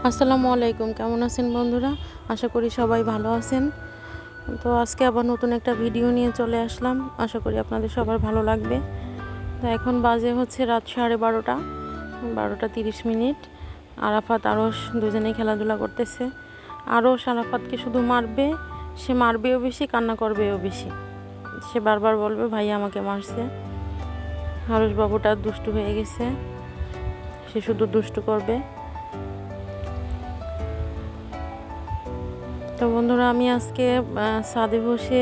আসসালামু আলাইকুম, কেমন আছেন বন্ধুরা? আশা করি সবাই ভালো আছেন। তো আজকে আবার নতুন একটা ভিডিও নিয়ে চলে আসলাম। আশা করি আপনাদের সবার ভালো লাগবে। তো এখন বাজে হচ্ছে রাত 12:30, 12:30। আরাফাত আরশ দুজনেই খেলাধুলা করতেছে। আরশ আরাফাতকে শুধু মারবে, সে মারবেও বেশি, কান্না করবেও বেশি। সে বারবার বলবে ভাইয়া আমাকে মারছে। আরশ বাবুটা দুষ্টু হয়ে গেছে, সে শুধু দুষ্টু করবে। তো বন্ধুরা, আমি আজকে ছাদে বসে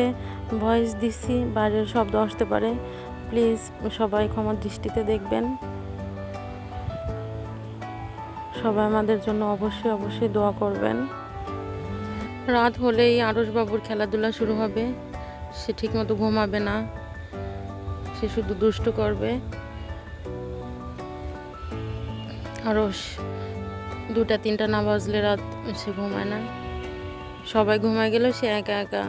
ভয়েস দিচ্ছি, বাইরের শব্দ আসতে পারে, প্লিজ সবাই ক্ষমার দৃষ্টিতে দেখবেন। সবাই আমাদের জন্য অবশ্যই দোয়া করবেন। রাত হলেই আরশবাবুর খেলাধুলা শুরু হবে। সে ঠিকমতো ঘুমাবে না, সে শুধু দুষ্টু করবে। আরশ 2টা 3টা না বাজলে রাত সে ঘুমায় না। সবাই ঘুমায় গেলেও সে একা একা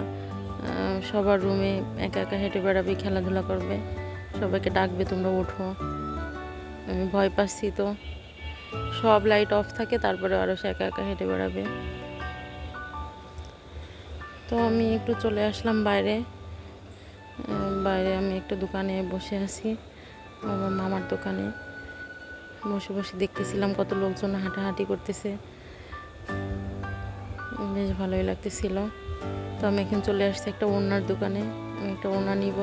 সবার রুমে একা একা হেঁটে বেড়াবে, খেলাধুলা করবে, সবাইকে ডাকবে তোমরা ওঠো। আমি ভয় পাচ্ছি, তো সব লাইট অফ থাকে, তারপরে আরও সে একা একা হেঁটে বেড়াবে। তো আমি একটু চলে আসলাম বাইরে। আমি একটা দোকানে বসে আছি, আমার মামার দোকানে বসে বসে দেখতেছিলাম কত লোকজন হাঁটাহাঁটি করতেছে, বেশ ভালোই লাগতেছিল। তো আমি এখন চলে আসছি একটা ওড়নার দোকানে। আমি একটা ওড়না নিব,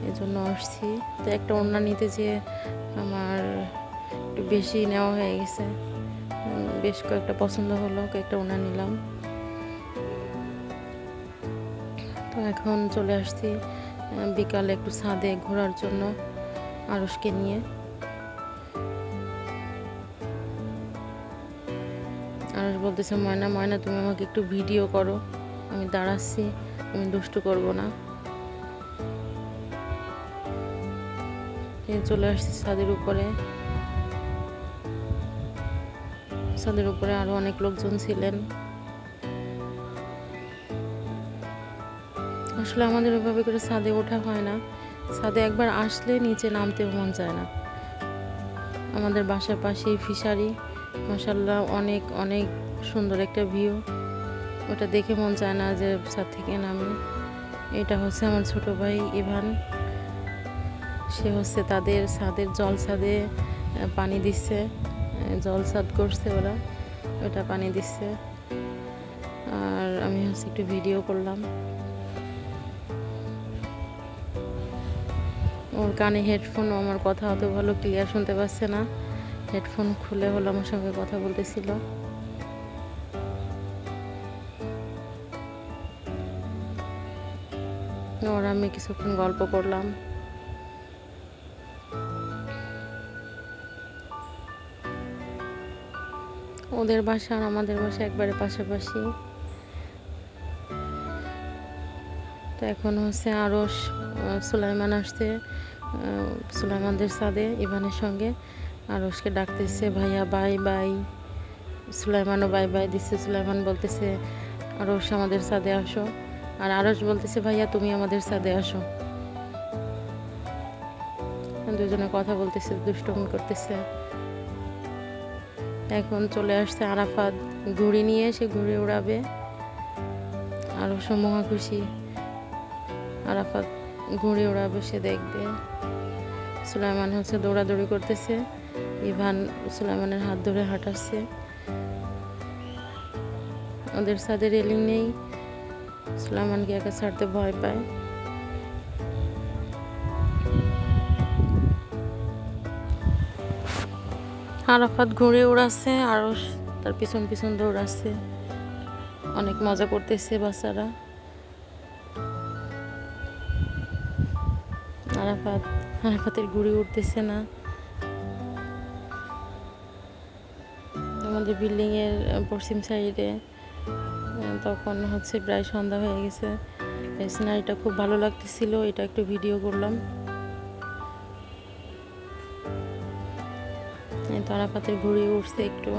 এই জন্য আসছি। তো একটা ওড়না নিতে যেয়ে আমার একটু বেশি নেওয়া হয়ে গেছে, বেশ কয়েকটা পছন্দ হলো, কয়েকটা ওড়না নিলাম। তো এখন চলে আসছি বিকালে একটু ছাদে ঘোরার জন্য আরশকে নিয়ে। আরশ বলতেছে ময়না ময়না তুমি আমাকে একটু ভিডিও করো, আমি দাঁড়াচ্ছি, আমি দুষ্টু করব না। চলে আসছি ছাদের উপরে। ছাদের উপরে আরো অনেক লোকজন ছিলেন। আসলে আমাদের ওইভাবে করে ছাদে ওঠা হয় না, ছাদে একবার আসলে নিচে নামতে মন চায় না। আমাদের বাসার পাশেই ফিশারি, মাশাআল্লাহ অনেক অনেক সুন্দর একটা ভিউ, ওটা দেখে মন চায় না যে ছাদ থেকে নামি। এটা হচ্ছে আমার ছোট ভাই ইভান, সে হচ্ছে তাদের ছাদের ছাদে পানি দিচ্ছে, ছাদ করছে ওরা, ওটা পানি দিচ্ছে। আর আমি হচ্ছে একটু ভিডিও করলাম। ওর কানে হেডফোন, আমার কথা অত ভালো ক্লিয়ার শুনতে পাচ্ছে না, হেডফোন খুলে হলো আমার সঙ্গে কথা বলতেছিল। ওর আমি কিছুক্ষণ গল্প করলাম। ওদের বাসা আর আমাদের বাসা একবারে পাশাপাশি। তো এখন হচ্ছে আরশ সুলাইমান আসছে, সুলাইমানদের ছাদে ইভানের সঙ্গে। আরশকে ডাকতেছে ভাইয়া বাই বাই, সুলাইমানও বাই বাই দিচ্ছে। সুলাইমান বলতেছে আরশ আমাদের ছাদে আসো, আর আরশ বলতেছে ভাইয়া তুমি আমাদের ছাদে আসো। দুজনে কথা বলতেছে, দুষ্টুমি করতেছে। এখন চলে আসছে আরাফাত ঘুড়ি নিয়ে, সে ঘুড়ি উড়াবে। আরশও মহা খুশি, আরাফাত ঘুড়ি উড়াবে, সে দেখবে। সুলাইমান হচ্ছে দৌড়াদৌড়ি করতেছে, ইভান সুলাইমানের হাত ধরে হাঁটাচ্ছে। ওদের ছাদে রেলিং নেই, সুলাইমানকে একা ছাড়তে ভয় পায়। আরাফাত ঘুরে উড়াচ্ছে, আরশ তার পিছন পিছন দৌড়াচ্ছে, অনেক মজা করতেছে বাচ্চারা। আরাফাতের ঘুড়ি উঠতেছে না। আমাদের বিল্ডিংয়ের পশ্চিম সাইডে তখন হচ্ছে প্রায় সন্ধ্যা হয়ে গেছে। এই সিনারিটা খুব ভালো লাগতেছিল, এটা একটু ভিডিও করলাম। তো আরাফাতের ঘুড়ি উঠছে একটু।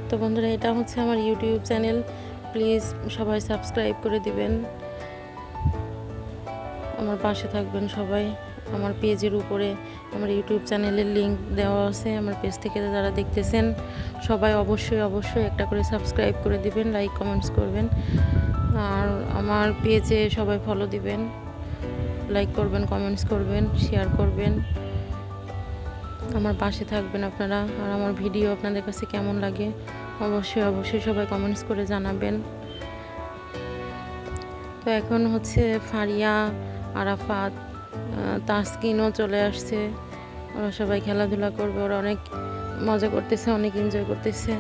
তো বন্ধুরা, এটা হচ্ছে আমার ইউটিউব চ্যানেল, প্লিজ সবাই সাবস্ক্রাইব করে দিবেন, আমার পাশে থাকবেন সবাই। আমার পেজের উপরে আমার ইউটিউব চ্যানেলের লিংক দেওয়া আছে। আমার পেজ থেকে যারা দেখতেছেন সবাই অবশ্যই একটা করে সাবস্ক্রাইব করে দিবেন, লাইক কমেন্টস করবেন। আর আমার পেজে সবাই ফলো দিবেন, লাইক করবেন, কমেন্টস করবেন, শেয়ার করবেন, আমার পাশে থাকবেন আপনারা। আর আমার ভিডিও আপনাদের কাছে কেমন লাগে অবশ্যই সবাই কমেন্টস করে জানাবেন। তো এখন হচ্ছে ফারিয়া, আরাফাত, তাসকিনও চলে আসছে। ওরা সবাই খেলাধুলা করবে, ওরা অনেক মজা করতেছে, অনেক এনজয় করতেছে।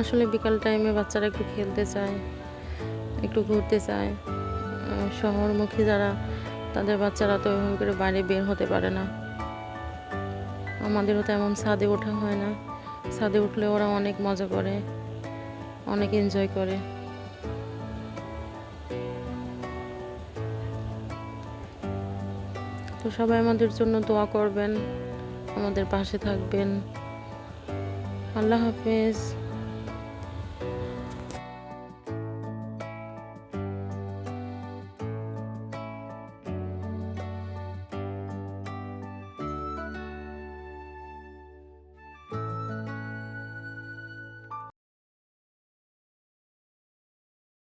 আসলে বিকাল টাইমে বাচ্চারা একটু খেলতে চায়, একটু ঘুরতে চায়। শহরমুখী যারা, তাদের বাচ্চারা তো ওইভাবে করে বাইরে বের হতে পারে না। আমাদেরও তেমন ছাদে ওঠা হয় না। ছাদে উঠলে ওরা অনেক মজা করে, অনেক এনজয় করে। তো সবাই আমাদের জন্য দোয়া করবেন, আমাদের পাশে থাকবেন। আল্লাহ হাফেজ।